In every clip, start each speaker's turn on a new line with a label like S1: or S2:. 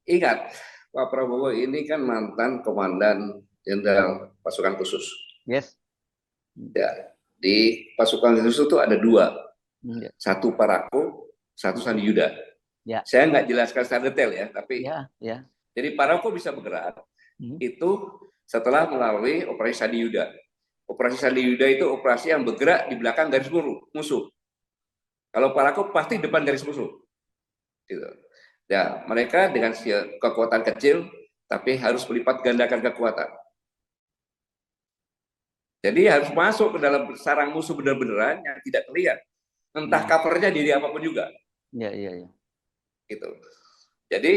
S1: Ingat, Pak Prabowo ini kan mantan Komandan Jenderal Pasukan Khusus.
S2: Yes.
S1: Ya, di pasukan khusus itu ada dua,
S2: Ya.
S1: satu Parako, satu Sandi Yuda.
S2: Ya.
S1: Saya nggak jelaskan secara detail ya, tapi
S2: Ya. Ya.
S1: jadi Parako bisa bergerak
S2: Hmm.
S1: itu setelah melalui operasi Sandi Yuda. Operasi Sandi Yuda itu operasi yang bergerak di belakang garis musuh. Kalau Parako pasti depan garis musuh. Gitu. Ya, mereka dengan kekuatan kecil, tapi harus melipat gandakan kekuatan. Jadi harus masuk ke dalam sarang musuh benar-beneran yang tidak terlihat. Entah covernya diri apapun juga.
S2: Ya, ya, ya.
S1: Gitu. Jadi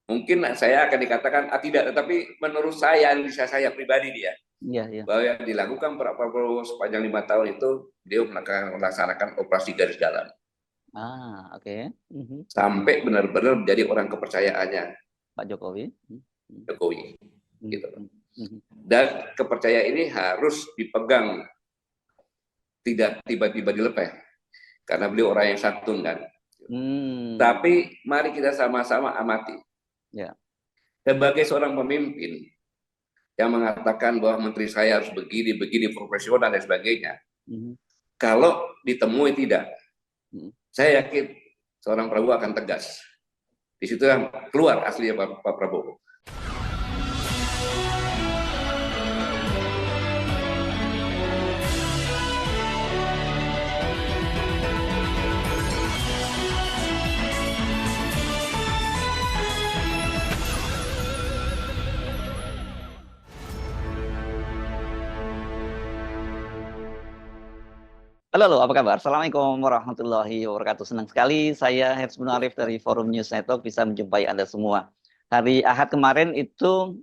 S1: mungkin saya akan dikatakan tidak, tetapi menurut saya, analisa saya pribadi dia,
S2: Ya, ya.
S1: bahwa yang dilakukan Pak Prabowo sepanjang 5 tahun itu, dia melaksanakan operasi garis dalam.
S2: Oke. Mhm.
S1: Sampai benar-benar menjadi orang kepercayaannya
S2: Pak Jokowi.
S1: Jokowi. Gitu.
S2: Mhm. Mhm.
S1: Dan kepercayaan ini harus dipegang, tidak tiba-tiba dilepeh. Karena beliau orang yang santun kan. Tapi mari kita sama-sama amati.
S2: Ya.
S1: Sebagai seorang pemimpin yang mengatakan bahwa menteri saya harus begini, begini, profesional dan sebagainya. Kalau ditemui tidak, saya yakin seorang Prabowo akan tegas. Di situ yang keluar aslinya Pak Prabowo.
S2: Halo, halo, apa kabar? Assalamualaikum warahmatullahi wabarakatuh. Senang sekali saya Hersbun Arif dari Forum News Network bisa menjumpai Anda semua. Hari Ahad kemarin itu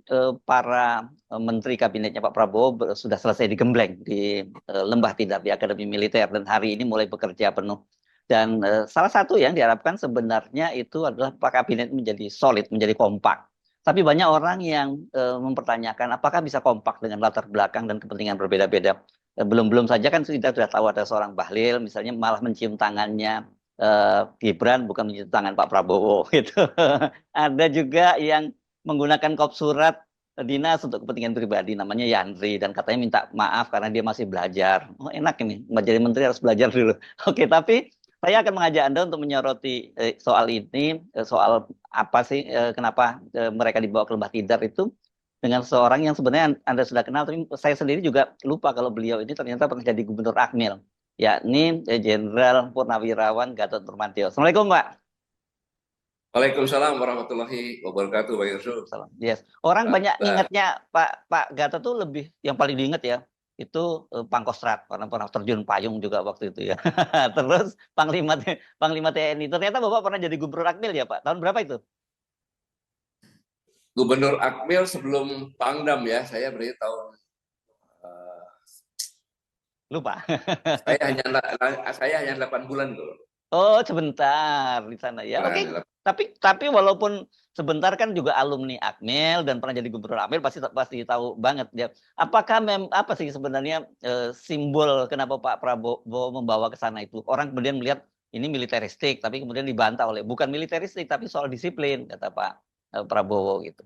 S2: para menteri kabinetnya Pak Prabowo sudah selesai digembleng di Lembah Tidar di Akademi Militer dan hari ini mulai bekerja penuh. Dan salah satu yang diharapkan sebenarnya itu adalah Pak Kabinet menjadi solid, menjadi kompak. Tapi banyak orang yang mempertanyakan apakah bisa kompak dengan latar belakang dan kepentingan berbeda-beda. Belum saja kan kita sudah tahu ada seorang Bahlil misalnya malah mencium tangannya Gibran bukan mencium tangan Pak Prabowo gitu. Ada juga yang menggunakan kop surat dinas untuk kepentingan pribadi namanya Yandri dan katanya minta maaf karena dia masih belajar. Oh, enak ini, menjadi menteri harus belajar dulu. Oke, tapi saya akan mengajak Anda untuk menyoroti soal ini, soal apa sih kenapa mereka dibawa ke Lembah Tidar itu dengan seorang yang sebenarnya Anda sudah kenal, tapi saya sendiri juga lupa kalau beliau ini ternyata pernah jadi Gubernur Akmil, yakni Jenderal Purnawirawan Gatot Nurmantio. Assalamualaikum, Pak.
S1: Waalaikumsalam warahmatullahi wabarakatuh, Pak Yusuf.
S2: Salam. Yes. Orang banyak ingatnya Pak Gatot tuh lebih yang paling diingat ya itu Pangkostrat karena pernah terjun payung juga waktu itu ya. Terus Panglima TNI. Ternyata Bapak pernah jadi Gubernur Akmil ya, Pak. Tahun berapa itu?
S1: Gubernur Akmil sebelum Pangdam ya, saya berarti tahun
S2: Lupa.
S1: saya hanya 8 bulan tuh.
S2: Oh, sebentar di sana ya. Oke. Tapi walaupun sebentar kan juga alumni Akmil dan pernah jadi gubernur Akmil pasti pasti tahu banget ya. Apakah apa sih sebenarnya simbol kenapa Pak Prabowo membawa ke sana itu? Orang kemudian melihat ini militeristik, tapi kemudian dibantah oleh bukan militeristik tapi soal disiplin kata Pak Prabowo gitu.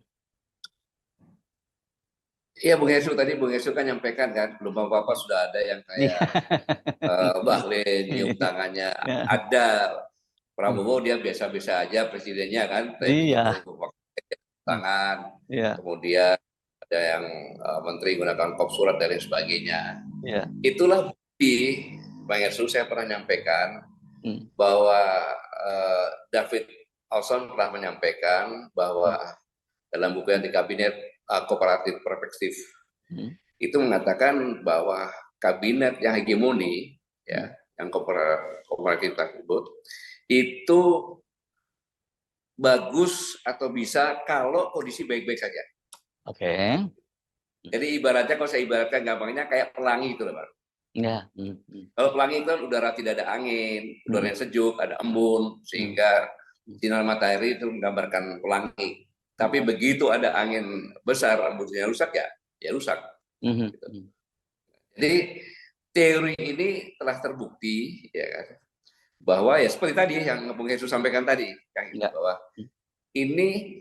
S1: Iya, Bung Hesu kan nyampaikan kan, belum apa-apa sudah ada yang kayak Bahlil nyium tangannya. Ada Prabowo dia biasa-biasa aja presidennya kan,
S2: Iya.
S1: tangan,
S2: Iya.
S1: kemudian ada yang menteri gunakan kop surat dan lain sebagainya.
S2: Iya.
S1: Itulah bukti, Bang Hesu saya pernah nyampaikan bahwa David Olson pernah menyampaikan bahwa dalam buku yang di kabinet kooperatif perspektif itu mengatakan bahwa kabinet yang hegemoni ya yang kooperatif tersebut itu bagus atau bisa kalau kondisi baik-baik saja.
S2: Oke.
S1: Jadi ibaratnya kalau saya ibaratkan gampangnya kayak pelangi itu loh, Pak.
S2: Ya.
S1: Kalau pelangi itu kan udara tidak ada angin, udara yang sejuk, ada embun sehingga sinar matahari itu menggambarkan pelangi. Tapi begitu ada angin besar, embunnya rusak ya rusak. Gitu. Jadi teori ini telah terbukti, ya kan, bahwa ya seperti tadi yang Bung Hesu sampaikan tadi, bahwa ini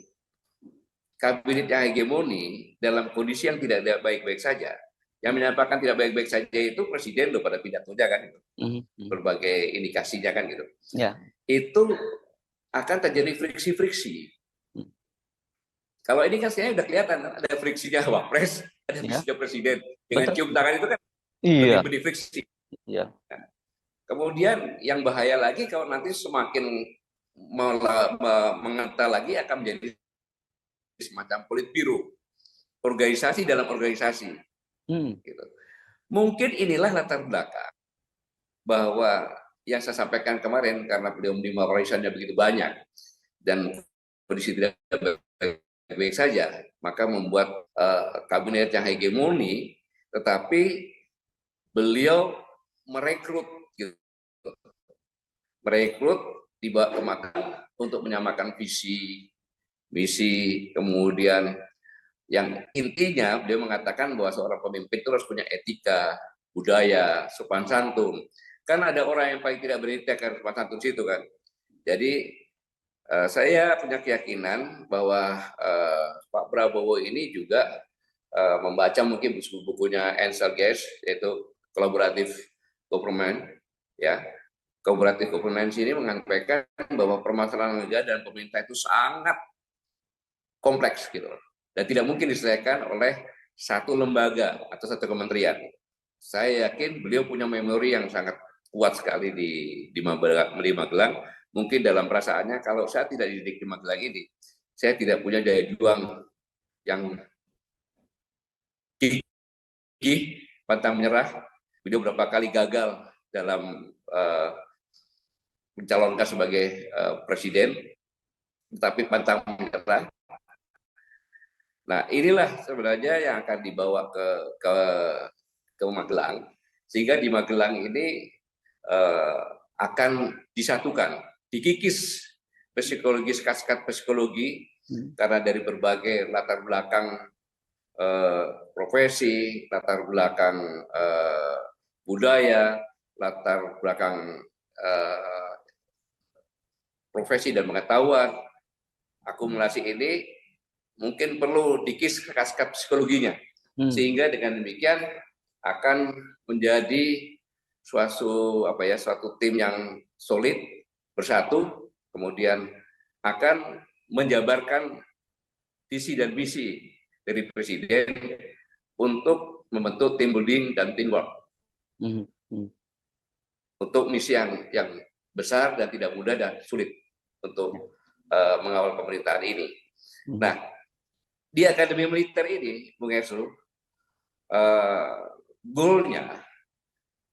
S1: kabinet yang hegemoni dalam kondisi yang tidak baik-baik saja. Yang menyatakan tidak baik-baik saja itu presiden loh pada pidatonya kan gitu. Berbagai indikasinya kan gitu. Itu akan terjadi friksi-friksi. Kalau ini kan sebenarnya udah kelihatan ada friksinya wapres, ada friksinya presiden. Dengan cium tangan itu kan benih friksi. Nah, kemudian yang bahaya lagi kalau nanti semakin mengental lagi akan menjadi semacam politbiro, organisasi dalam organisasi. Gitu. Mungkin inilah latar belakang bahwa yang saya sampaikan kemarin karena beliau menerima warisannya begitu banyak dan kondisi tidak baik-baik saja, maka membuat kabinet yang hegemoni, tetapi beliau merekrut, gitu. Merekrut dibawa ke Makkah untuk menyamakan visi, misi, kemudian yang intinya beliau mengatakan bahwa seorang pemimpin itu harus punya etika, budaya, sopan santun. Kan ada orang yang paling tidak beretika sopan santun situ kan. Jadi saya punya keyakinan bahwa Pak Prabowo ini juga membaca mungkin buku-bukunya Ansel Guest, yaitu Collaborative Government, ya. Collaborative Governance ini menyampaikan bahwa permasalahan negara dan pemerintah itu sangat kompleks gitu, dan tidak mungkin diselesaikan oleh satu lembaga atau satu kementerian. Saya yakin beliau punya memori yang sangat kuat sekali di Magelang. Mungkin dalam perasaannya kalau saya tidak dididik di Magelang ini, saya tidak punya daya juang yang gigih, pantang menyerah. Beliau berapa kali gagal dalam mencalonkan sebagai presiden, tetapi pantang menyerah. Nah, inilah sebenarnya yang akan dibawa ke Magelang, sehingga di Magelang ini akan disatukan, dikikis psikologis, kaskat psikologi, karena dari berbagai latar belakang profesi, latar belakang budaya, latar belakang profesi dan pengetahuan, akumulasi ini mungkin perlu dikis kaskat psikologinya, sehingga dengan demikian akan menjadi suatu tim yang solid, bersatu, kemudian akan menjabarkan visi dan misi dari presiden untuk membentuk tim building dan teamwork untuk misi yang besar dan tidak mudah dan sulit untuk mengawal pemerintahan ini. Nah, di Akademi Militer ini, Bung Hesu, goalnya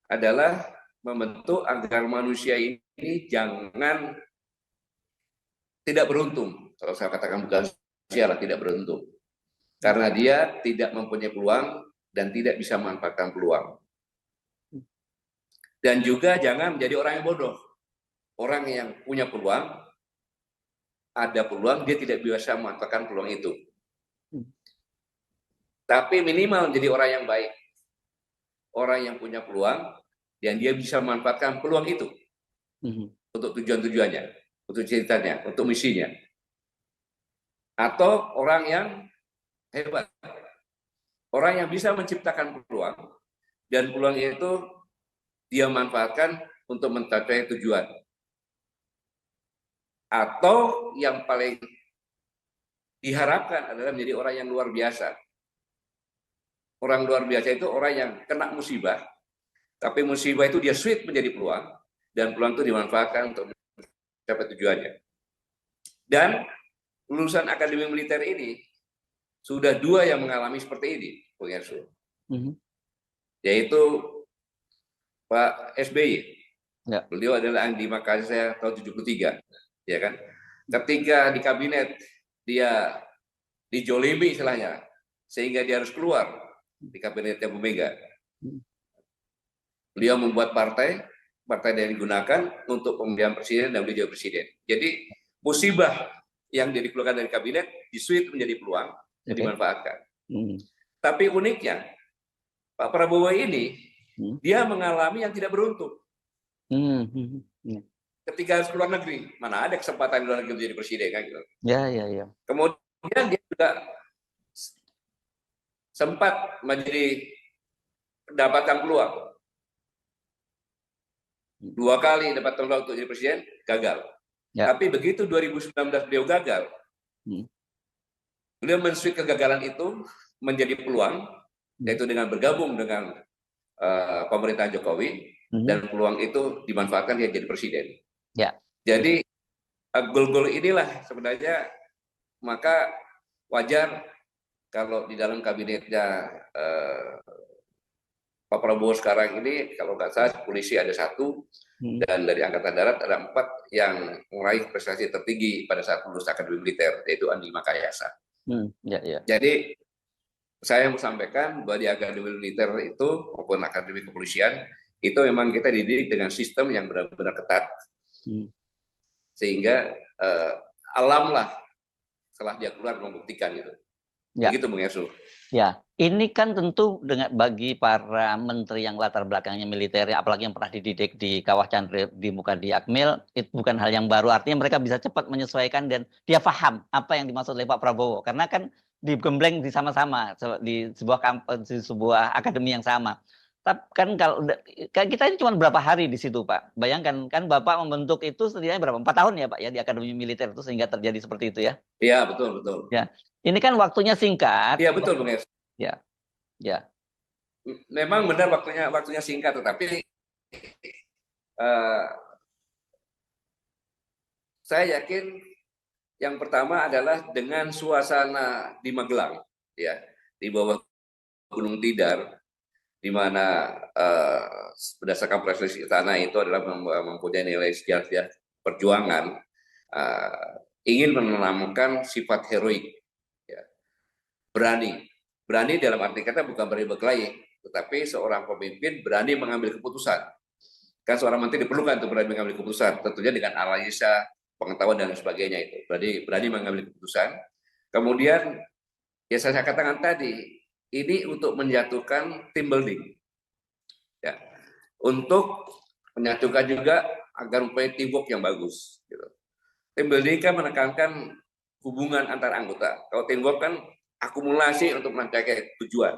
S1: adalah membentuk agar manusia ini jangan tidak beruntung. Kalau saya katakan bukan sialah tidak beruntung, karena dia tidak mempunyai peluang dan tidak bisa memanfaatkan peluang. Dan juga jangan menjadi orang yang bodoh. Orang yang punya peluang, ada peluang, dia tidak bisa memanfaatkan peluang itu. Tapi minimal menjadi orang yang baik, orang yang punya peluang dan dia bisa memanfaatkan peluang itu untuk tujuan-tujuannya, untuk ceritanya, untuk misinya. Atau orang yang hebat, orang yang bisa menciptakan peluang dan peluang itu dia manfaatkan untuk mencapai tujuan. Atau yang paling diharapkan adalah menjadi orang yang luar biasa. Orang luar biasa itu orang yang kena musibah, tapi musibah itu dia switch menjadi peluang, dan peluang itu dimanfaatkan untuk mencapai tujuannya. Dan lulusan Akademi Militer ini sudah 2 yang mengalami seperti ini, Bung Hesu. Yaitu Pak SBY. Ya. Beliau adalah yang di Makassar tahun 73, ya kan? Ketika di kabinet dia dijolimi istilahnya, sehingga dia harus keluar di kabinetnya Bu Mega. Beliau membuat partai yang digunakan untuk pemilihan presiden dan beliau presiden. Jadi musibah yang dikeluarkan dari kabinet disuit menjadi peluang dan dimanfaatkan. Tapi uniknya Pak Prabowo ini dia mengalami yang tidak beruntung. ketika harus keluar negeri, mana ada kesempatan di luar negeri menjadi presiden kan gitu.
S2: Ya.
S1: Kemudian dia juga sempat mendapatkan peluang 2 kali dapat peluang untuk jadi presiden, gagal. Ya. Tapi begitu 2019 beliau gagal, beliau men-switch kegagalan itu menjadi peluang, yaitu dengan bergabung dengan pemerintahan Jokowi, dan peluang itu dimanfaatkan dia jadi presiden. Ya. Jadi gol-gol inilah sebenarnya maka wajar kalau di dalam kabinetnya Pak Prabowo sekarang ini, kalau nggak salah polisi ada 1, dan dari Angkatan Darat ada 4 yang meraih prestasi tertinggi pada saat lulus Akademi Militer, yaitu Andi Makayasa. Ya. Jadi saya mau sampaikan bahwa di Akademi Militer itu maupun Akademi Kepolisian itu memang kita dididik dengan sistem yang benar-benar ketat, sehingga alamlah setelah dia keluar membuktikan gitu. Ya. Begitu Bung Yasu.
S2: Ya, ini kan tentu bagi para menteri yang latar belakangnya militer, apalagi yang pernah dididik di Kawah Chandra di muka di Akmil, itu bukan hal yang baru. Artinya mereka bisa cepat menyesuaikan dan dia paham apa yang dimaksud oleh Pak Prabowo. Karena kan digembleng di sama-sama di sebuah akademi yang sama. Tapi kan kalau kita ini cuma berapa hari di situ, Pak. Bayangkan kan Bapak membentuk itu setidaknya berapa? 4 tahun ya, Pak ya, di Akademi Militer itu sehingga terjadi seperti itu ya.
S1: Iya, betul.
S2: Ya. Ini kan waktunya singkat.
S1: Iya, betul, Bung.
S2: Ya.
S1: Memang benar waktunya singkat, tetapi saya yakin yang pertama adalah dengan suasana di Magelang, ya, di bawah Gunung Tidar, di mana berdasarkan prestasi tanah itu adalah mempunyai nilai sejarah perjuangan, ingin menanamkan sifat heroik, ya. Berani dalam arti kata bukan berani berkelahi, tetapi seorang pemimpin berani mengambil keputusan. Kan seorang menteri diperlukan untuk berani mengambil keputusan, tentunya dengan analisa, pengetahuan dan sebagainya itu. Berani mengambil keputusan. Kemudian ya saya katakan tadi, ini untuk menjatuhkan team building. Ya. Untuk menyatukan juga agar mempunyai teamwork yang bagus. Gitu. Team building kan menekankan hubungan antar anggota. Kalau teamwork kan akumulasi untuk mencapai tujuan.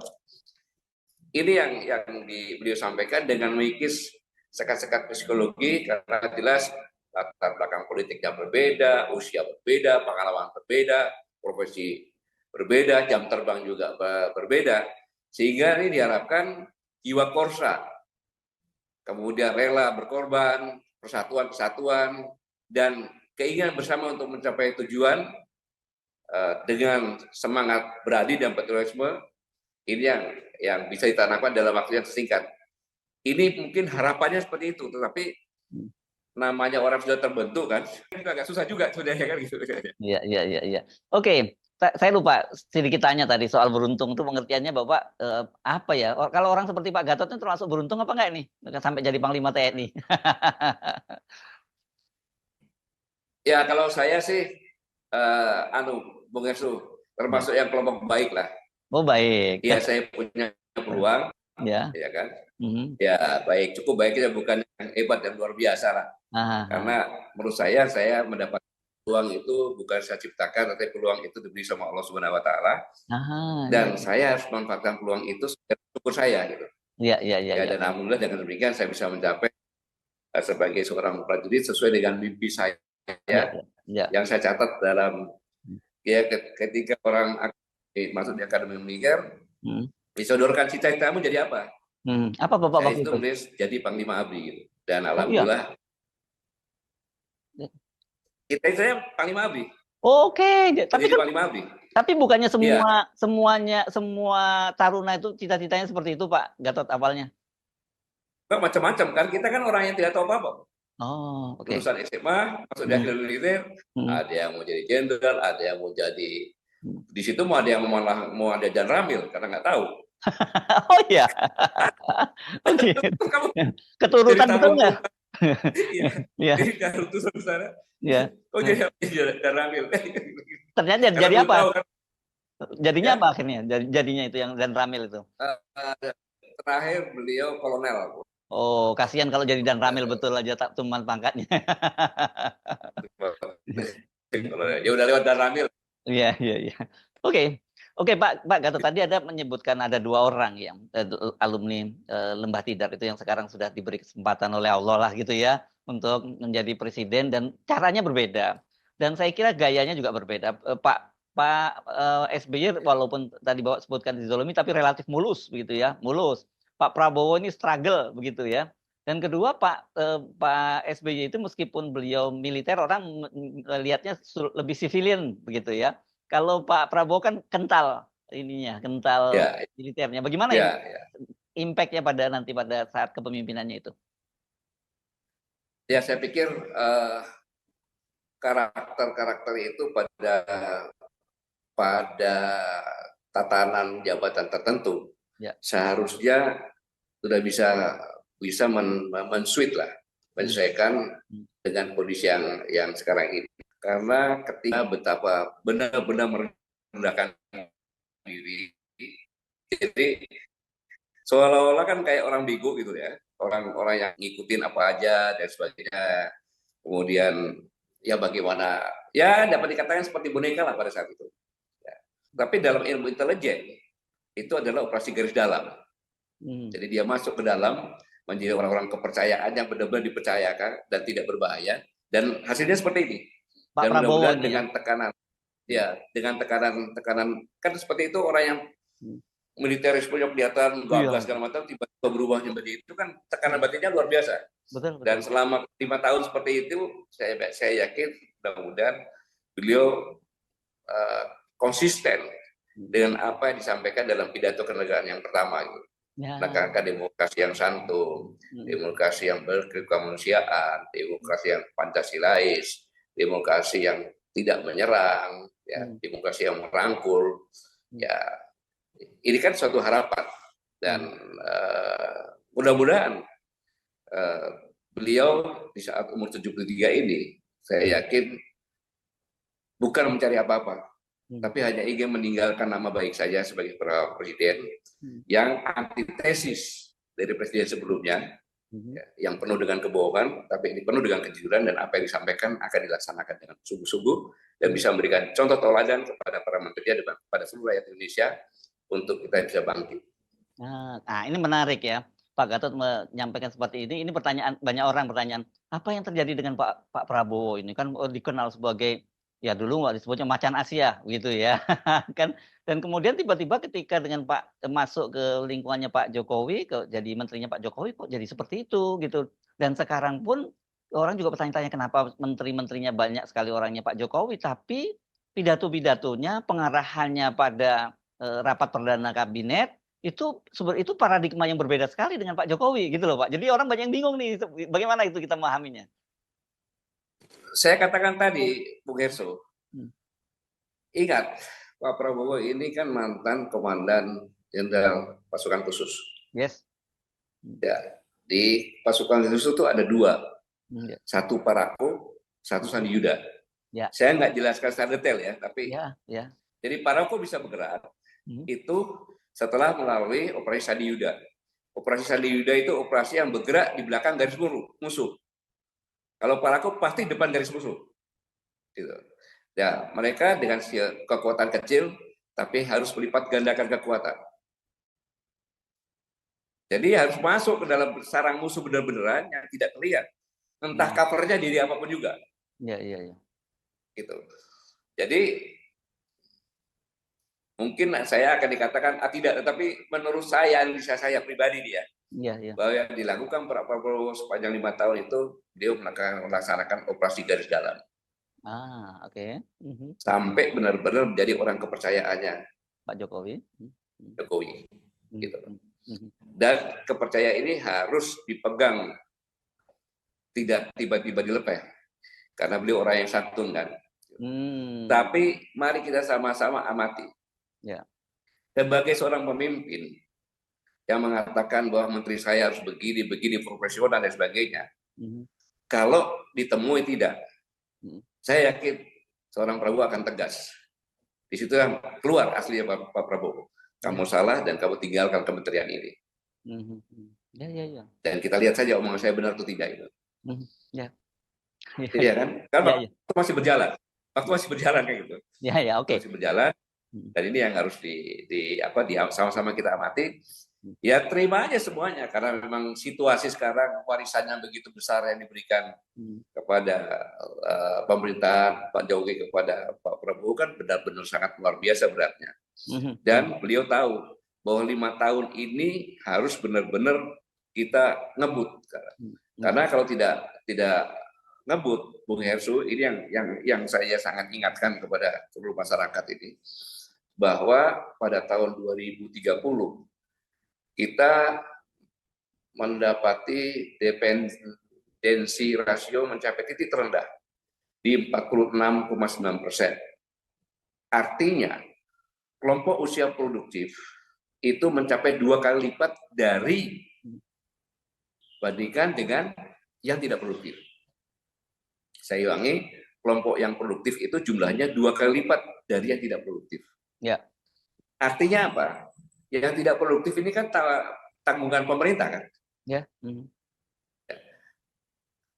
S1: Ini yang beliau sampaikan dengan mengikis sekat-sekat psikologi, karena jelas latar belakang politiknya berbeda, usia berbeda, pengalaman berbeda, profesi berbeda, jam terbang juga berbeda, sehingga ini diharapkan jiwa korsa, kemudian rela berkorban, persatuan-kesatuan, dan keinginan bersama untuk mencapai tujuan dengan semangat berani dan patriotisme, ini yang bisa ditanamkan dalam waktu yang singkat. Ini mungkin harapannya seperti itu, tetapi namanya orang sudah terbentuk kan, agak susah juga sebenarnya kan gitu.
S2: Iya. Oke, saya lupa sedikit tanya tadi soal beruntung itu pengertiannya Bapak apa ya? Kalau orang seperti Pak Gatot itu termasuk beruntung apa enggak ini sampai jadi Panglima TNI?
S1: Ya kalau saya sih Bung Yesu termasuk yang kelompok baik lah.
S2: Oh baik.
S1: Iya saya punya peluang, ya kan. Ya baik, cukup baik, kita bukan yang hebat dan luar biasa lah. Karena menurut saya mendapat peluang itu bukan saya ciptakan, tapi peluang itu diberi sama Allah Subhanahu Wa Taala. Dan saya harus memanfaatkan peluang itu syukur saya gitu.
S2: Iya.
S1: Dan alhamdulillah dengan demikian saya bisa mencapai sebagai seorang prajurit sesuai dengan mimpi saya. Yang saya catat dalam ketika orang masuk di Akademi Militer, disodorkan cita-citamu jadi apa?
S2: Apa Bapak
S1: waktu itu? Menulis jadi Panglima ABRI gitu. Dan alhamdulillah saya Panglima ABRI.
S2: Oke, tapi kan
S1: Panglima ABRI.
S2: Tapi bukannya semua taruna itu cita-citanya seperti itu Pak Gatot awalnya?
S1: Macam-macam kan, kita kan orang yang tidak tahu apa-apa.
S2: Oh, oke.
S1: Lulusan SMA, masuk di Akademi Militer, ada yang mau jadi jenderal, ada yang mau jadi di situ mau ada yang mau ada dan ramil karena nggak tahu.
S2: Oh iya. Oke. Keturutan betul nggak?
S1: Iya. Jadi kalau utusan ke sana. Iya. Oh jadi dan ramil.
S2: Ternyata jadi apa? Jadinya apa akhirnya? Jadinya itu yang dan ramil itu.
S1: Terakhir beliau kolonel.
S2: Oh, kasihan kalau jadi Dan Ramil betul aja tak tuman pangkatnya.
S1: Dia udah lewat Dan Ramil.
S2: Iya, iya, iya. Oke. Oke, Pak Gatot, tadi ada menyebutkan ada 2 orang yang alumni Lembah Tidar itu yang sekarang sudah diberi kesempatan oleh Allah lah gitu ya untuk menjadi presiden, dan caranya berbeda. Dan saya kira gayanya juga berbeda. Pak SBY walaupun tadi Bapak sebutkan dizolimi tapi relatif mulus begitu ya, mulus. Pak Prabowo ini struggle begitu ya. Dan kedua Pak SBY itu meskipun beliau militer, orang melihatnya lebih sivilian begitu ya. Kalau Pak Prabowo kan kental ininya, kental
S1: Ya,
S2: militernya. Bagaimana
S1: ya, ya.
S2: impact-nya nanti pada saat kepemimpinannya itu?
S1: Ya, saya pikir karakter-karakter itu pada tatanan jabatan tertentu
S2: Ya.
S1: seharusnya sudah bisa men-switch lah, menyesuaikan dengan kondisi yang sekarang ini. Karena ketika betapa benar-benar merendahkan diri, jadi seolah-olah kan kayak orang bego gitu ya, orang-orang yang ngikutin apa aja dan sebagainya. Kemudian ya bagaimana, ya dapat dikatakan seperti boneka lah pada saat itu. Ya. Tapi dalam ilmu intelijen itu adalah operasi garis dalam. Jadi dia masuk ke dalam, menjadi orang-orang kepercayaan yang benar-benar dipercayakan dan tidak berbahaya, dan hasilnya seperti ini.
S2: Pak
S1: Dan
S2: Prabowo
S1: mudah-mudahan dengan tekanan, ya dengan tekanan kan seperti itu, orang yang militerismenya kelihatan gagah segala macam tiba-tiba berubah menjadi itu, kan tekanan batinnya luar biasa.
S2: Betul.
S1: Dan selama 5 tahun seperti itu, saya yakin mudah-mudahan beliau konsisten dengan apa yang disampaikan dalam pidato kenegaraan yang pertama itu. Menekankan demokrasi yang santun, demokrasi yang berkemanusiaan, demokrasi yang Pancasilais, demokrasi yang tidak menyerang, ya, demokrasi yang merangkul. Ya, ini kan suatu harapan, dan mudah-mudahan beliau di saat umur 73 ini, saya yakin bukan mencari apa-apa, tapi hanya ingin meninggalkan nama baik saja sebagai presiden yang antitesis dari presiden sebelumnya, yang penuh dengan kebohongan, tapi ini penuh dengan kejujuran, dan apa yang disampaikan akan dilaksanakan dengan sungguh-sungguh dan bisa memberikan contoh teladan kepada para menteri dan kepada seluruh rakyat Indonesia untuk kita bisa bangkit.
S2: Nah, ini menarik ya, Pak Gatot menyampaikan seperti ini. Ini pertanyaan, banyak orang bertanya, apa yang terjadi dengan Pak Prabowo ini? Kan dikenal sebagai, ya dulu disebutnya macan Asia gitu ya kan. Dan kemudian tiba-tiba ketika dengan masuk ke lingkungannya Pak Jokowi, jadi menterinya Pak Jokowi, kok jadi seperti itu gitu. Dan sekarang pun orang juga bertanya-tanya kenapa menteri-menterinya banyak sekali orangnya Pak Jokowi, tapi pidato-pidatonya, pengarahannya pada rapat perdana kabinet itu paradigma yang berbeda sekali dengan Pak Jokowi gitu loh Pak. Jadi orang banyak yang bingung nih, bagaimana itu kita memahaminya?
S1: Saya katakan tadi, Bung Herso, ingat Pak Prabowo ini kan mantan komandan jenderal pasukan khusus.
S2: Yes.
S1: Ya, di pasukan khusus itu ada 2, satu Parako, satu Sandi Yuda.
S2: Ya.
S1: Saya nggak jelaskan secara detail ya, tapi
S2: ya.
S1: Jadi Parako bisa bergerak itu setelah melalui operasi Sandi Yuda. Operasi Sandi Yuda itu operasi yang bergerak di belakang garis musuh. Kalau Parako pasti depan garis musuh. Gitu. Ya, mereka dengan kekuatan kecil tapi harus melipat gandakan kekuatan. Jadi harus masuk ke dalam sarang musuh benar-benaran yang tidak terlihat. Entah covernya diri apapun juga.
S2: Iya.
S1: Gitu. Jadi mungkin saya akan dikatakan tidak, tetapi menurut saya, analisa saya pribadi dia, bahwa yang dilakukan Pak Prabowo sepanjang 5 tahun itu, dia melaksanakan operasi garis dalam.
S2: Oke.
S1: Sampai benar-benar menjadi orang kepercayaannya
S2: Pak Jokowi.
S1: Gitu. Dan kepercayaan ini harus dipegang, tidak tiba-tiba dilepeh, karena beliau orang yang santun kan. Tapi mari kita sama-sama amati.
S2: Ya.
S1: Sebagai seorang pemimpin yang mengatakan bahwa menteri saya harus begini profesional dan sebagainya, kalau ditemui tidak, saya yakin seorang Prabowo akan tegas. Di situ yang keluar aslinya Pak Prabowo. Kamu salah dan kamu tinggalkan kementerian ini.
S2: Ya.
S1: Dan kita lihat saja omongan saya benar atau tidak itu.
S2: Ya.
S1: Iya kan? Kan
S2: Ya.
S1: waktu masih berjalan. Waktu masih berjalan kayak gitu.
S2: Ya, oke.
S1: Masih berjalan. Dan ini yang harus sama-sama kita amati. Ya terima aja semuanya karena memang situasi sekarang warisannya begitu besar yang diberikan kepada pemerintahan Pak Jokowi kepada Pak Prabowo kan benar-benar sangat luar biasa beratnya. Dan beliau tahu bahwa 5 tahun ini harus benar-benar kita ngebut karena kalau tidak ngebut, Bung Hersu, ini yang saya sangat ingatkan kepada seluruh masyarakat ini bahwa pada tahun 2030 kita mendapati dependensi rasio mencapai titik terendah di 46,9%. Artinya kelompok usia produktif itu mencapai 2 kali lipat dari bandingkan dengan yang tidak produktif. Saya ulangi, kelompok yang produktif itu jumlahnya 2 kali lipat dari yang tidak produktif.
S2: Ya.
S1: Artinya apa? Yang tidak produktif ini kan tanggungan pemerintah kan?
S2: Ya.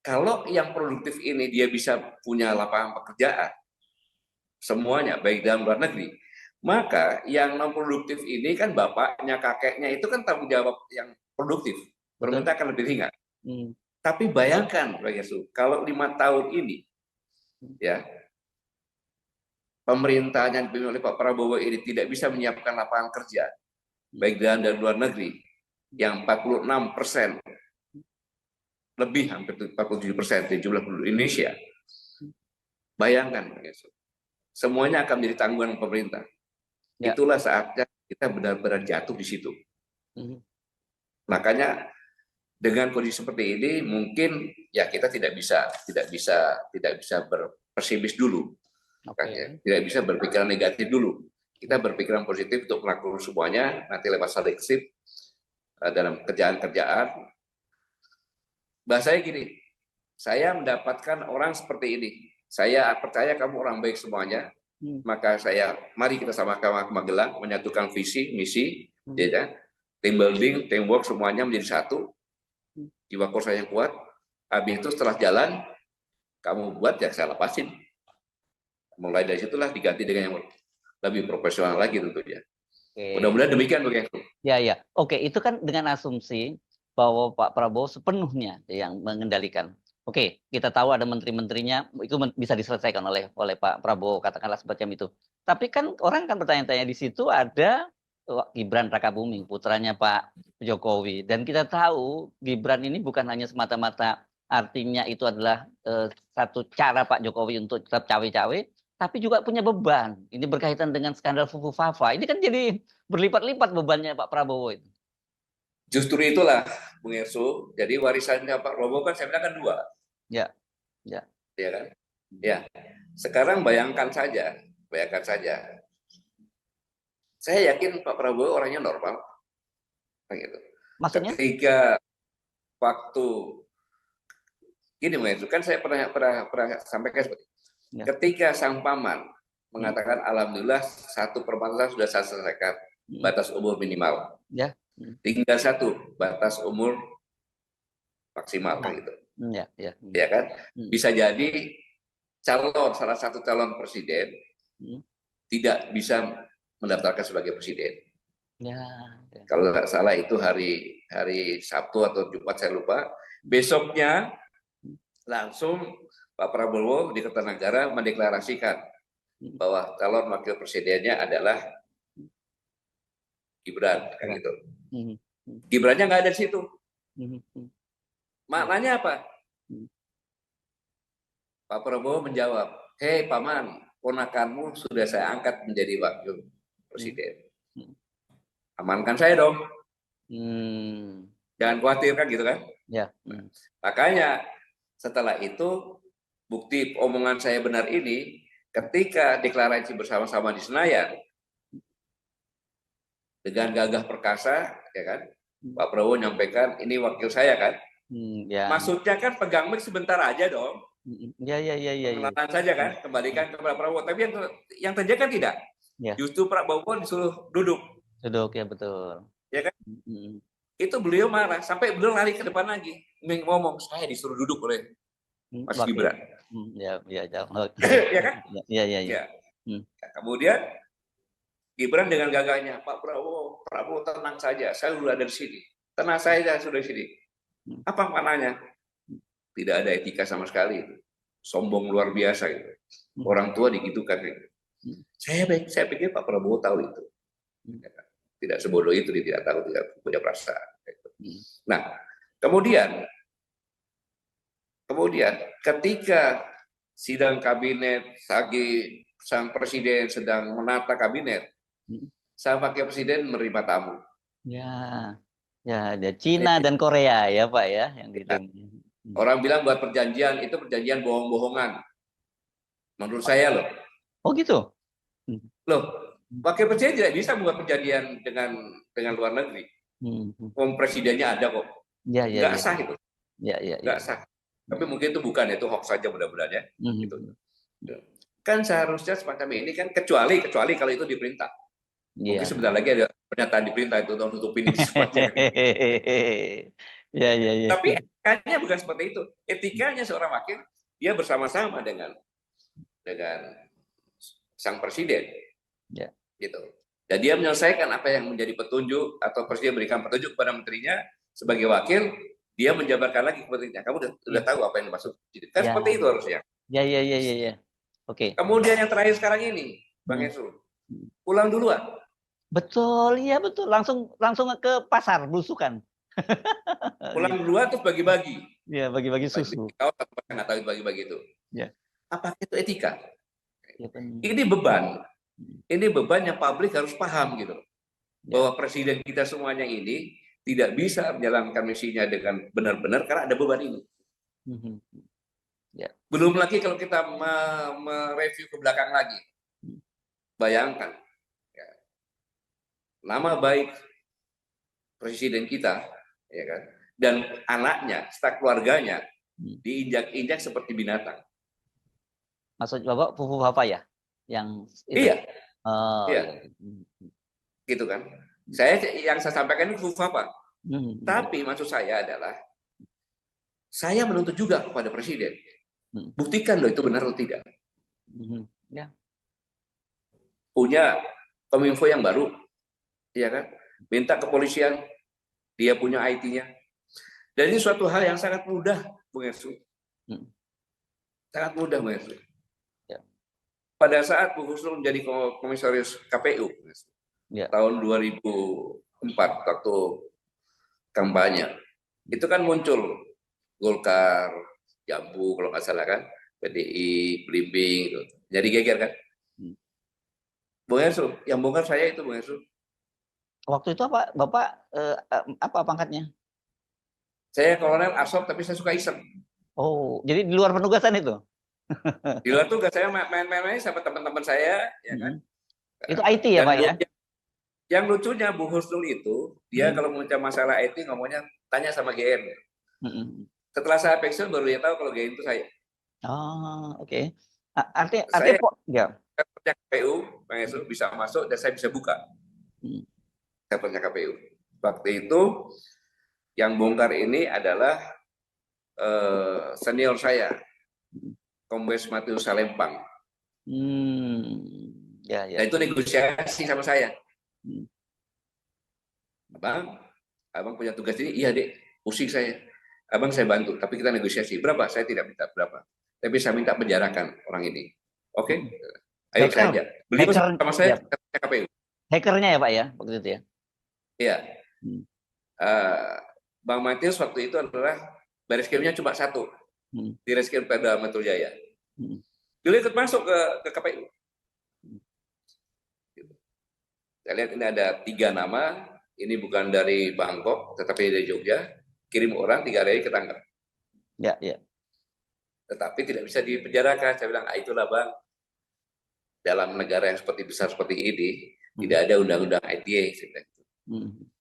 S1: Kalau yang produktif ini dia bisa punya lapangan pekerjaan, semuanya baik dalam luar negeri, maka yang non produktif ini kan bapaknya, kakeknya itu kan tanggung jawab yang produktif. Pemerintah akan lebih ringan. Tapi bayangkan, Pak Yesu, kalau 5 tahun ini, ya, pemerintahan yang dipimpin oleh Pak Prabowo ini tidak bisa menyiapkan lapangan kerja, baik dalam dan luar negeri, yang 46%, lebih hampir 47% di jumlah penduduk Indonesia. Bayangkan, semuanya akan menjadi tanggungan pemerintah. Ya. Itulah saatnya kita benar-benar jatuh di situ. Makanya dengan kondisi seperti ini mungkin ya kita tidak bisa berpesimis dulu. Okay. Tidak bisa berpikiran negatif dulu. Kita berpikiran positif untuk melakukan semuanya, nanti lewat seleksi dalam kerjaan-kerjaan. Bahasanya gini, saya mendapatkan orang seperti ini. Saya percaya kamu orang baik semuanya. Maka mari kita sama-sama ke Magelang menyatukan visi, misi, ya, team building, teamwork semuanya menjadi satu. Jiwa korsa yang kuat. Habis itu setelah jalan, kamu buat ya saya lepasin. Mulai dari situlah diganti dengan yang lebih profesional lagi tentunya. Mudah-mudahan demikian begitu.
S2: Ya. Oke, itu kan dengan asumsi bahwa Pak Prabowo sepenuhnya yang mengendalikan. Oke, kita tahu ada menteri-menterinya, itu bisa diselesaikan oleh Pak Prabowo, katakanlah semacam itu. Tapi kan orang kan bertanya-tanya di situ ada Gibran Rakabuming, putranya Pak Jokowi. Dan kita tahu Gibran ini bukan hanya semata-mata artinya itu adalah satu cara Pak Jokowi untuk tetap cawe-cawe, tapi juga punya beban. Ini berkaitan dengan skandal Fufu Fafa. Ini kan jadi berlipat-lipat bebannya Pak Prabowo itu.
S1: Justru itulah, Bung Ersu. Jadi warisannya Pak Prabowo kan saya bilang kan 2.
S2: Ya.
S1: Ya kan? Ya. Sekarang bayangkan saja. Saya yakin Pak Prabowo orangnya normal. Gitu.
S2: Maksudnya?
S1: Ketika waktu gini Bung Ersu, kan saya pernah sampaikan seperti ya. Ketika sang paman mengatakan alhamdulillah 1 permasalahan sudah saya selesaikan, batas umur minimal.
S2: Ya.
S1: Tinggal 1 batas umur maksimal kan gitu. Ya kan? Bisa jadi salah satu calon presiden tidak bisa mendaftarkan sebagai presiden.
S2: Ya.
S1: Kalau nggak salah itu hari Sabtu atau Jumat saya lupa. Besoknya langsung Pak Prabowo di Kertanegara mendeklarasikan bahwa calon wakil presidennya adalah Gibran kan gitu. Gibrannya nggak ada di situ. Maknanya apa? Pak Prabowo menjawab, hei paman, ponakanmu sudah saya angkat menjadi wakil presiden. Amankan saya dong. Jangan khawatir kan gitu kan?
S2: Ya.
S1: Makanya setelah itu bukti omongan saya benar ini ketika deklarasi bersama-sama di Senayan dengan gagah perkasa, ya kan? Pak Prabowo menyampaikan ini wakil saya kan?
S2: Ya.
S1: Maksudnya kan pegang mic sebentar aja dong.
S2: Ya.
S1: Perkenalan saja kan, kembalikan kepada Prabowo. Tapi yang terjadi kan tidak. Ya. Justru Prabowo disuruh duduk.
S2: Duduk ya betul.
S1: Ya kan? itu beliau marah sampai beliau lari ke depan lagi ngomong, saya disuruh duduk oleh Mas Gibran.
S2: Ya, ya,
S1: ya kan?
S2: Ya.
S1: Kemudian Gibran dengan gagahnya, Pak Prabowo tenang saja, saya sudah ada di sini. Tenang saja, sudah di sini. Apa maknanya? Tidak ada etika sama sekali. Sombong luar biasa gitu. Orang tua digitukan. Gitu. Saya pikir Pak Prabowo tahu itu. Tidak sebodoh itu, dia tidak tahu, tidak punya perasaan. Nah, kemudian ketika sidang kabinet, sang presiden sedang menata kabinet, sang wakil presiden menerima tamu.
S2: Ya, ada Cina dan Korea ya Pak ya yang gitu.
S1: Orang bilang buat perjanjian, itu perjanjian bohong-bohongan. Menurut saya loh.
S2: Oh gitu?
S1: Loh, wakil presiden tidak bisa membuat perjanjian dengan luar negeri. Presidennya ada kok. Nggak sah itu. Nggak sah. Tapi mungkin itu bukan, itu hoax saja mudah-mudahan ya. Gitu. Kan seharusnya semacam ini kan kecuali kalau itu diperintah. Mungkin sebentar lagi ada pernyataan diperintah itu untuk nutupin semuanya. Tapi etikanya bukan seperti itu. Etikanya seorang wakil, dia bersama-sama dengan sang presiden. Gitu. Dan dia menyelesaikan apa yang menjadi petunjuk atau presiden berikan petunjuk kepada menterinya sebagai wakil, dia menjabarkan lagi ke menterinya. Kamu sudah tahu apa yang dimaksud. Kan seperti itu harusnya.
S2: Ya. Oke.
S1: Kemudian yang terakhir sekarang ini, Bang Hesu, pulang duluan.
S2: Betul, iya betul. Langsung ke pasar belusukan.
S1: Pulang duluan terus bagi-bagi.
S2: Iya, bagi-bagi susu.
S1: Tahu nggak tahu bagi-bagi itu?
S2: Ya.
S1: Apa itu etika? Ini beban. Ini beban yang publik harus paham gitu. Bahwa presiden kita semuanya ini tidak bisa menjalankan misinya dengan benar-benar karena ada beban ini. Belum lagi kalau kita mereview ke belakang lagi. Bayangkan. Nama baik presiden kita, ya kan, dan anaknya, staf keluarganya diinjak-injak seperti binatang.
S2: Maksud Bapak Fufu Bapak ya? Yang itu?
S1: Iya. Gitu kan. Yang saya sampaikan itu Fufu Bapak. Tapi maksud saya adalah saya menuntut juga kepada presiden. Buktikan loh itu benar atau tidak. Punya kominfo yang baru, ya kan? Minta kepolisian, dia punya IT-nya. Dan ini suatu hal yang sangat mudah, Bung Hesu. Sangat mudah, Bung Hesu. Pada saat Bu Husnul menjadi komisaris KPU, tahun 2004, waktu kampanye, itu kan muncul Golkar, Jambu, kalau nggak salah kan, PDI, Belimbing, gitu. Jadi geger kan. Bung Hesu, yang bongkar saya itu Bung Hesu.
S2: Waktu itu apa, Bapak apa pangkatnya?
S1: Saya kolonel Asop, tapi saya suka iseng.
S2: Oh, jadi di luar penugasan itu?
S1: Di luar tugas saya main-main sama teman-teman saya, ya kan.
S2: Itu IT ya, Pak ya?
S1: Yang lucunya Bu Husnul itu, dia kalau mengucap masalah IT ngomongnya tanya sama GM. Setelah saya pensiun baru dia tahu kalau GM itu saya.
S2: Oh, oke. Artinya ya.
S1: Saya punya KPU, Bang Hesu, bisa masuk dan saya bisa buka. Saya punya KPU. Waktu itu yang bongkar ini adalah senior saya, Kombes Matius Salempang. Dan itu negosiasi sama saya. Abang punya tugas ini, iya dek, pusing saya. Abang saya bantu, tapi kita negosiasi. Berapa? Saya tidak minta berapa. Tapi saya minta penjarakan orang ini. Oke? Ayo saja. Beliau sama saya KPU.
S2: Hackernya ya Pak ya, waktu itu ya?
S1: Iya. Bang Matius waktu itu adalah baris krimnya cuma satu. Di Reskrim Polda Metro Jaya. Beliau ikut masuk ke KPU. Saya lihat ini ada 3 nama. Ini bukan dari Bangkok, tetapi dari Jogja. Kirim orang 3 hari ketangkap.
S2: Ya.
S1: Tetapi tidak bisa dipenjarakan. Saya bilang, itulah Bang. Dalam negara yang besar seperti ini, tidak ada undang-undang ITE.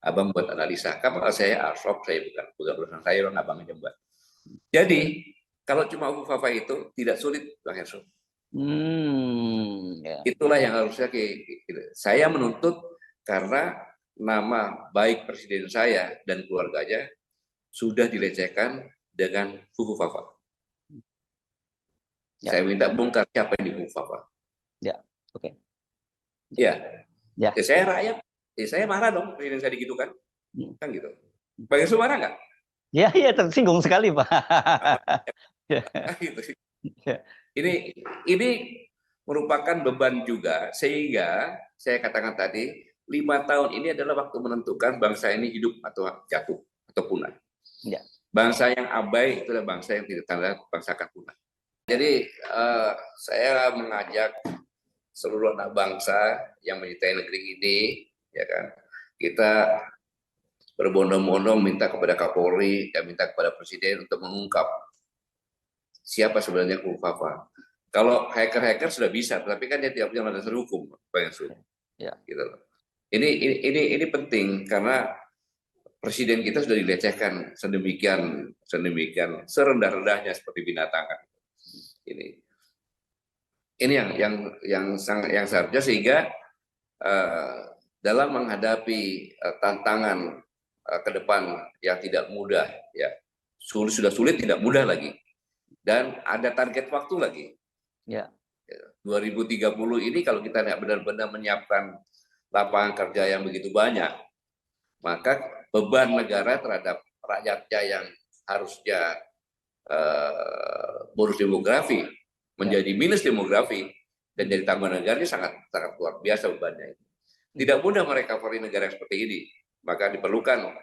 S1: Abang buat analisa. Kalau saya Asop, saya bukan urusan saya, orang abang aja buat. Jadi, kalau cuma UFAFA itu tidak sulit, Bang Hesu. Itulah yang harusnya saya menuntut karena nama baik presiden saya dan keluarganya sudah dilecehkan dengan Fufu Fafa. Ya. Saya minta bongkar siapa yang di Fufu Fafa.
S2: Ya, oke.
S1: Ya. Ya, saya rakyat, saya marah dong presiden saya digitukan. Kan gitu. Bang Yusuf marah nggak?
S2: Ya, tersinggung sekali, Pak.
S1: Gitu. Ini merupakan beban juga, sehingga saya katakan tadi 5 tahun ini adalah waktu menentukan bangsa ini hidup atau jatuh atau punah. Ya. Bangsa yang abai itu adalah bangsa yang tidak tanda bangsa akan punah. Jadi saya mengajak seluruh anak bangsa yang mencintai negeri ini, ya kan, kita berbondong-bondong minta kepada Kapolri dan minta kepada Presiden untuk mengungkap siapa sebenarnya Fufu Fafa. Kalau hacker sudah bisa, tapi kan dia tidak punya landasan hukum, Pak Yusuf. Ya. Gitu loh. Ini penting karena Presiden kita sudah dilecehkan sedemikian serendah-rendahnya seperti binatang. Ini yang seharusnya, sehingga dalam menghadapi tantangan ke depan yang tidak mudah, ya sudah sulit tidak mudah lagi, dan ada target waktu lagi. Ya. 2030 ini kalau kita tidak benar-benar menyiapkan lapangan kerja yang begitu banyak, maka beban negara terhadap rakyatnya yang harusnya bonus demografi menjadi minus demografi dan jadi tanggungan negara ini sangat luar biasa bebannya. Tidak mudah merecovery negara seperti ini, maka diperlukan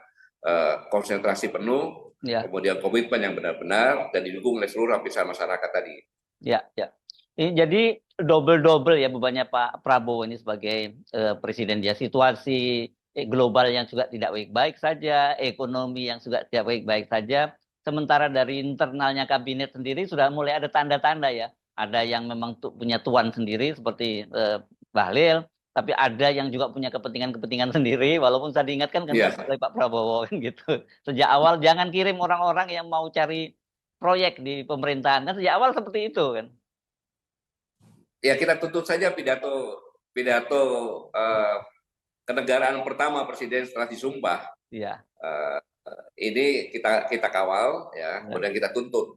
S1: konsentrasi penuh, kemudian komitmen yang benar-benar dan didukung oleh seluruh lapisan masyarakat tadi. Ya. Ini jadi double ya bebannya Pak Prabowo ini sebagai presiden dia. Situasi global yang juga tidak baik-baik saja, ekonomi yang juga tidak baik-baik saja. Sementara dari internalnya kabinet sendiri sudah mulai ada tanda-tanda ya. Ada yang memang punya tuan sendiri seperti Bahlil, tapi ada yang juga punya kepentingan sendiri, walaupun saya diingatkan kan oleh Pak Prabowo kan gitu. Sejak awal jangan kirim orang-orang yang mau cari proyek di pemerintahan, kan sejak awal seperti itu kan. Ya, kita tuntut saja pidato kenegaraan pertama presiden setelah disumpah. Iya. Ini kita kawal ya, kemudian kita tuntut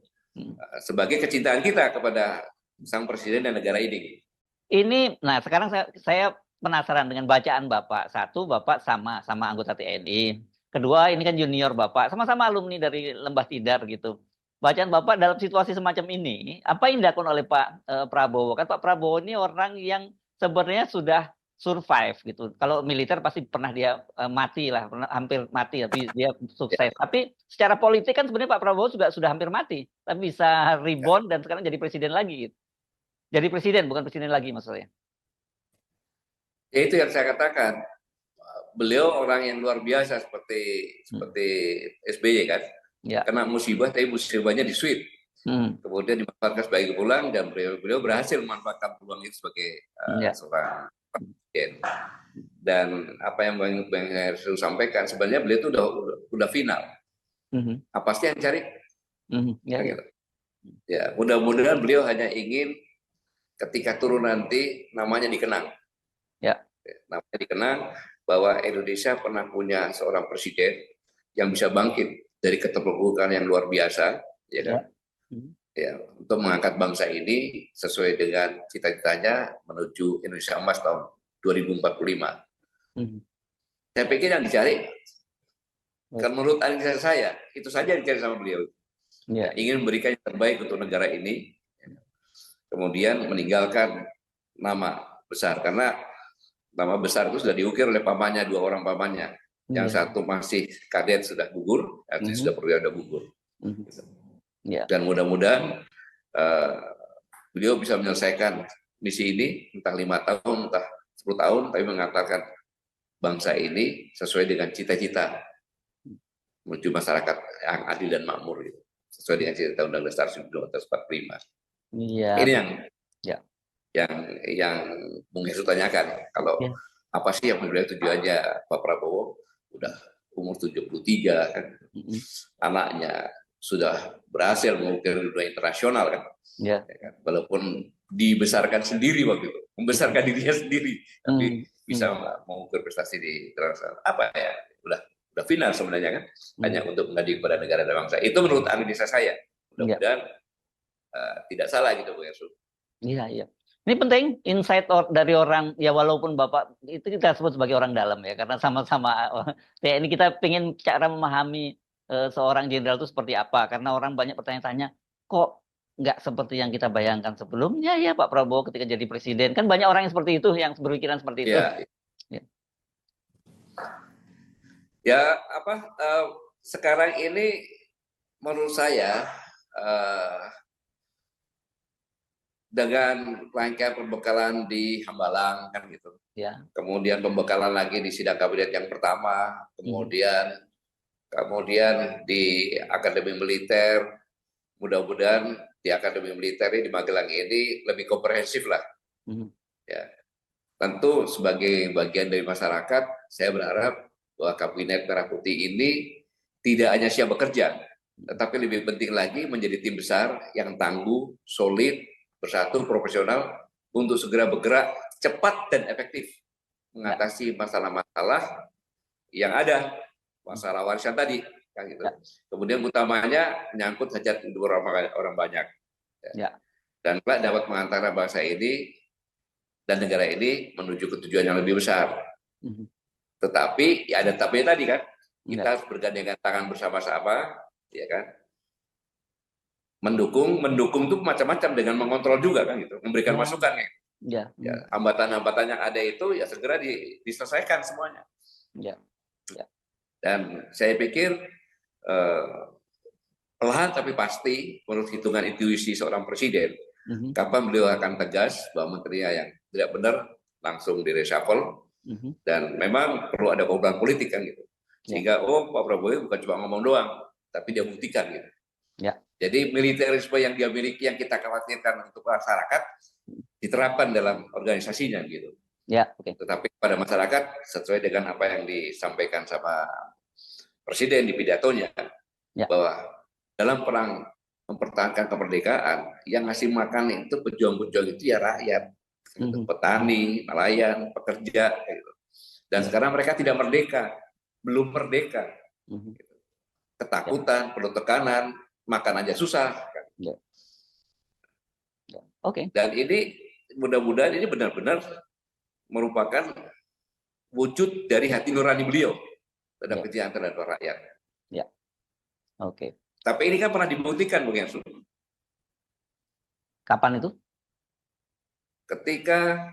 S1: sebagai kecintaan kita kepada sang presiden dan negara ini. Ini, nah sekarang saya penasaran dengan bacaan Bapak. Satu, Bapak sama anggota TNI. Kedua, ini kan junior Bapak, sama-sama alumni dari Lembah Tidar gitu. Bacaan Bapak dalam situasi semacam ini, apa yang dilakukan oleh Pak Prabowo? Kan Pak Prabowo ini orang yang sebenarnya sudah survive gitu. Kalau militer pasti pernah dia mati lah, hampir mati, tapi dia sukses. Tapi secara politik kan sebenarnya Pak Prabowo juga sudah hampir mati, tapi bisa rebound dan sekarang jadi presiden lagi gitu. Jadi presiden, bukan presiden lagi maksudnya. Ya, itu yang saya katakan. Beliau orang yang luar biasa seperti SBY kan. Ya. Kena musibah, tapi musibahnya disuit. Kemudian dimanfaatkan sebagai pulang, dan beliau berhasil memanfaatkan peluang itu sebagai seorang presiden. Dan apa yang Bang Hersul sampaikan, sebenarnya beliau itu udah final. Apa sih yang cari? Ya, mudah-mudahan beliau hanya ingin ketika turun nanti namanya dikenang. Ya. Namanya dikenang bahwa Indonesia pernah punya seorang presiden yang bisa bangkit dari keterpurukan yang luar biasa, ya kan? Ya, untuk mengangkat bangsa ini sesuai dengan cita-citanya menuju Indonesia Emas tahun 2045. Saya pikir yang dicari, menurut analisa saya, itu saja yang dicari sama beliau. Ya. Ingin memberikan yang terbaik untuk negara ini, kemudian meninggalkan nama besar, karena nama besar itu sudah diukir oleh pamannya, 2 orang pamannya. Yang satu masih kadet sudah gugur, artinya sudah perwira sudah gugur. Dan mudah-mudahan beliau bisa menyelesaikan misi ini entah 5 tahun, entah 10 tahun, tapi mengantarkan bangsa ini sesuai dengan cita-cita menuju masyarakat yang adil dan makmur, gitu. Sesuai dengan cita-cita Undang-Undang Dasar 1945. Ini yang Bung Hersul tanyakan. Kalau apa sih yang beliau tujuannya? Pak Prabowo udah umur 73 kan, anaknya sudah berhasil mengukir dunia internasional kan, walaupun dibesarkan sendiri waktu itu, membesarkan dirinya sendiri, tapi bisa mengukur prestasi di internasional. Apa ya? Udah final sebenarnya kan, hanya untuk mengabdi kepada negara dan bangsa. Itu menurut analisa saya. Mudah-mudahan tidak salah gitu, Bu Ersu.
S2: Iya, iya. Ini penting insight dari orang, ya walaupun Bapak itu kita sebut sebagai orang dalam ya, karena sama-sama ya ini kita pengen cara memahami seorang jenderal itu seperti apa, karena orang banyak bertanya-tanya, kok nggak seperti yang kita bayangkan sebelumnya ya Pak Prabowo ketika jadi presiden, kan banyak orang yang seperti itu, yang berpikiran seperti itu.
S1: Ya apa sekarang ini menurut saya dengan rangkaian pembekalan di Hambalang kan gitu. Ya. Kemudian pembekalan lagi di sidang kabinet yang pertama, kemudian di Akademi Militer, mudah-mudahan di Akademi Militer ini di Magelang ini lebih komprehensif lah. Ya. Tentu sebagai bagian dari masyarakat, saya berharap bahwa Kabinet Merah Putih ini tidak hanya siap bekerja, tetapi lebih penting lagi menjadi tim besar yang tangguh, solid, bersatu, profesional untuk segera bergerak cepat dan efektif mengatasi masalah-masalah yang ada, masalah warisan tadi, kan gitu. Kemudian utamanya menyangkut hajat hidup orang banyak, dan dapat mengantar bangsa ini dan negara ini menuju ke tujuan yang lebih besar. Tetapi ya ada tapi tadi kan, kita harus bergandengan tangan bersama-sama, ya kan. Mendukung itu macam-macam dengan mengontrol juga kan gitu, memberikan masukan ya. Hambatan-hambatan yang ada itu ya segera diselesaikan semuanya. Dan saya pikir perlahan tapi pasti menurut hitungan intuisi seorang presiden, kapan beliau akan tegas bahwa menterinya yang tidak benar langsung di-reshuffle, dan memang perlu ada perubahan politik kan gitu. Sehingga Pak Prabowo bukan cuma ngomong doang, tapi dia buktikan gitu. Jadi militerisme yang dia miliki yang kita khawatirkan untuk masyarakat diterapkan dalam organisasinya gitu. Tetapi pada masyarakat sesuai dengan apa yang disampaikan sama Presiden di pidatonya, bahwa dalam perang mempertahankan kemerdekaan yang ngasih makan itu pejuang-pejuang itu ya rakyat, petani, nelayan, pekerja gitu. Dan sekarang mereka tidak merdeka, belum merdeka. Ketakutan, perlu tekanan, makan aja susah. Dan ini mudah-mudahan ini benar-benar merupakan wujud dari hati nurani beliau terhadap kecintaan terhadap rakyat. Tapi ini kan pernah dibuktikan, Bung Yansu.
S2: Kapan itu?
S1: Ketika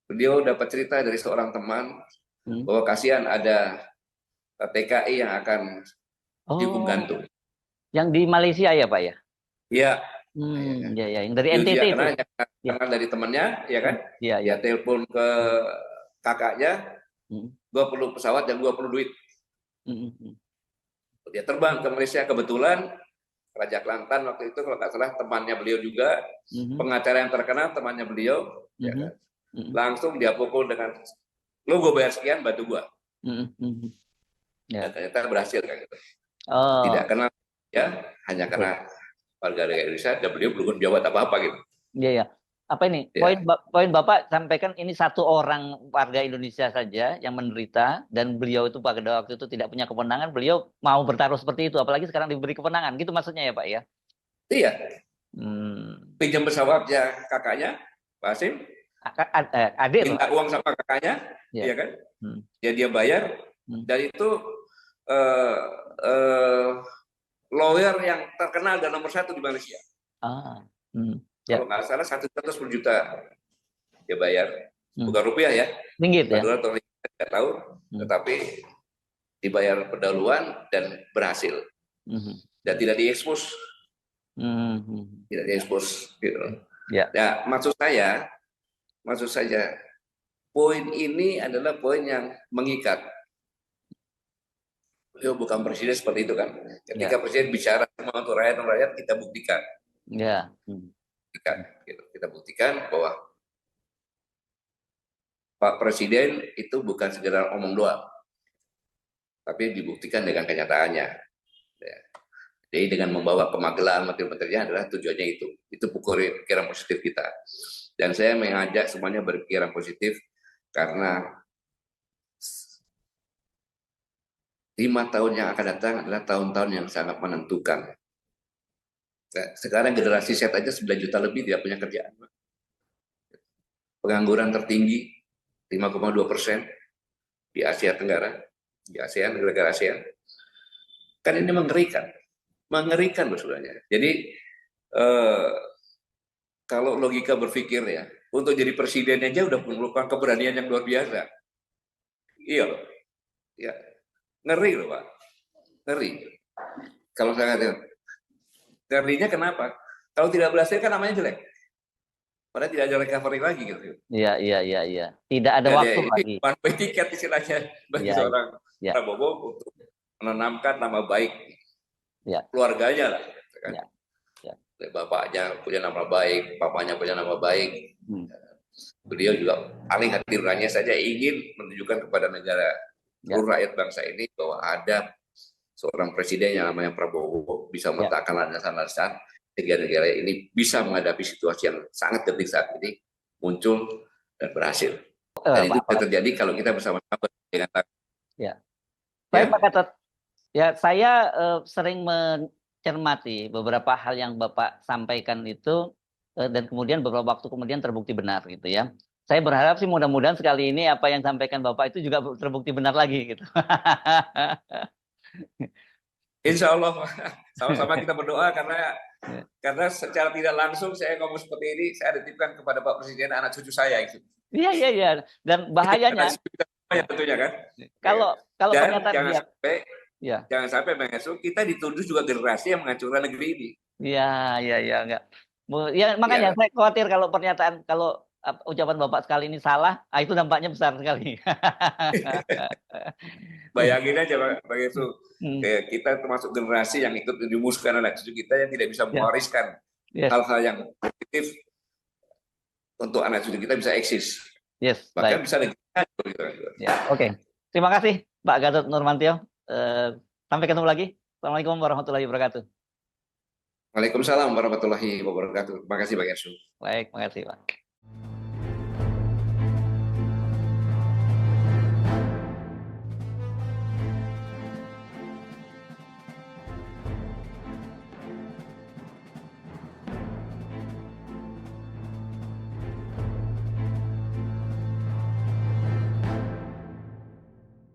S1: beliau dapat cerita dari seorang teman bahwa kasihan ada TKI yang akan dihukum gantung.
S2: Yang di Malaysia ya Pak ya?
S1: Iya.
S2: Yang dari NTT itu.
S1: Karena dari temannya, ya kan? Dia telepon ke kakaknya, gua perlu pesawat dan gua perlu duit. Dia terbang ke Malaysia, kebetulan Raja Kelantan waktu itu kalau nggak salah temannya beliau juga, pengacara yang terkenal temannya beliau, ya kan? Langsung dia pukul dengan, lo gue bayar sekian, bantu gue. Dan ternyata berhasil kan gitu. Tidak kenal ya, hanya karena warga negara Indonesia dan beliau belum menjawab apa-apa gitu.
S2: Iya. Apa ini? Poin Bapak sampaikan ini satu orang warga Indonesia saja yang menderita dan beliau itu pada waktu itu tidak punya kewenangan, beliau mau bertaruh seperti itu, apalagi sekarang diberi kewenangan, gitu maksudnya ya Pak ya?
S1: Iya. Pinjam pesawatnya kakaknya, Pak Hasim.
S2: Adik
S1: minta uang sama kakaknya, ya kan? Dia bayar, dan itu lawyer yang terkenal dan nomor 1 di Malaysia. Kalau nggak salah 110 juta dia bayar, bukan rupiah ya,
S2: ringgit ya,
S1: dolar atau ringgit nggak tahu, tetapi dibayar pendahuluan dan berhasil, dan tidak diekspos, gitu. Ya, maksud saya, poin ini adalah poin yang mengikat. Beliau bukan presiden seperti itu kan. Ketika presiden bicara sama untuk rakyat kita buktikan. Kita buktikan bahwa Pak Presiden itu bukan sekedar omong doang, tapi dibuktikan dengan kenyataannya. Jadi dengan membawa ke Magelang menteri-menterinya adalah tujuannya itu. Itu pikiran positif kita. Dan saya mengajak semuanya berpikiran positif Karena 5 tahun yang akan datang adalah tahun-tahun yang sangat menentukan. Nah, sekarang generasi Z aja 9 juta lebih tidak punya kerjaan. Pengangguran tertinggi 5,2% di Asia Tenggara, di ASEAN, negara ASEAN. Kan ini mengerikan sebenarnya. Jadi kalau logika berpikir ya, untuk jadi presiden aja udah memerlukan keberanian yang luar biasa. Iya loh, ya ngeri loh Pak, ngeri. Kalau saya katakan, ngerinya kenapa? Kalau tidak berhasil kan namanya jelek. Padahal tidak ada recovery lagi gitu.
S2: Iya. Tidak ada waktu lagi.
S1: One way ticket istilahnya bagi seorang Prabowo untuk menanamkan nama baik keluarganya lah. Kan? Bapaknya punya nama baik, papanya punya nama baik. Beliau juga paling hati nuraninya saja ingin menunjukkan kepada negara, seluruh rakyat bangsa ini bahwa ada seorang presiden yang namanya Prabowo bisa meletakkan landasan-landasan sehingga negara ini bisa menghadapi situasi yang sangat genting saat ini muncul dan berhasil. Dan itu bisa terjadi kalau kita bersama-sama dengan
S2: Baik Pak Gatot. Ya, saya sering mencermati beberapa hal yang Bapak sampaikan itu dan kemudian beberapa waktu kemudian terbukti benar gitu ya. Saya berharap sih mudah-mudahan sekali ini apa yang sampaikan Bapak itu juga terbukti benar lagi gitu.
S1: Insya Allah, sama-sama kita berdoa karena secara tidak langsung saya ngomong seperti ini, saya titipkan kepada Pak Presiden anak cucu saya itu.
S2: Iya. Dan bahayanya
S1: tentunya kan.
S2: Kalau
S1: pernyataan jangan sampai Bang Hersum kita dituduh juga generasi yang menghancurkan negeri ini.
S2: Iya enggak. Ya makanya saya khawatir kalau ucapan Bapak sekali ini salah, itu dampaknya besar sekali.
S1: Bayangin aja Bang Hersum, kita termasuk generasi yang ikut menjumuskan anak cucu kita yang tidak bisa mewariskan hal-hal yang positif untuk anak cucu kita bisa eksis. Bahkan bisa negara.
S2: Oke. Terima kasih Pak Gatot Nurmantio. Sampai ketemu lagi. Assalamualaikum warahmatullahi wabarakatuh.
S1: Waalaikumsalam warahmatullahi wabarakatuh. Terima kasih Pak Hersum.
S2: Baik, terima kasih Pak.